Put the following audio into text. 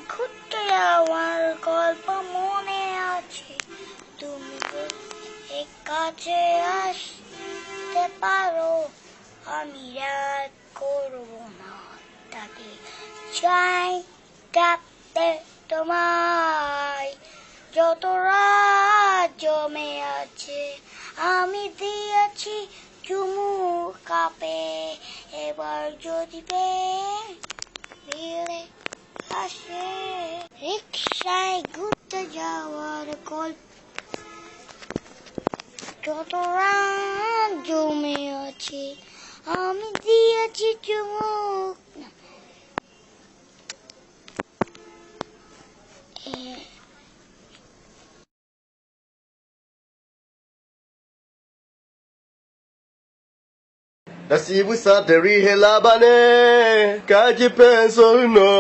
ঘুরতে যাওয়ার গল্প মনে আছে তুমি এক কাছে আসতে পারো আমি রাত করব না তাকে চাই ডাকতে তোমায় যত রাত জমে আছে আমি দিয়েছি চুমু কাপে এবার যদি পেলে আসে রিকশায় ঘুরতে যাওয়ার গল্প যত রাত জমে আছে আমি দিয়েছি চুমুক Nasibu sa teri helabane kaji penso no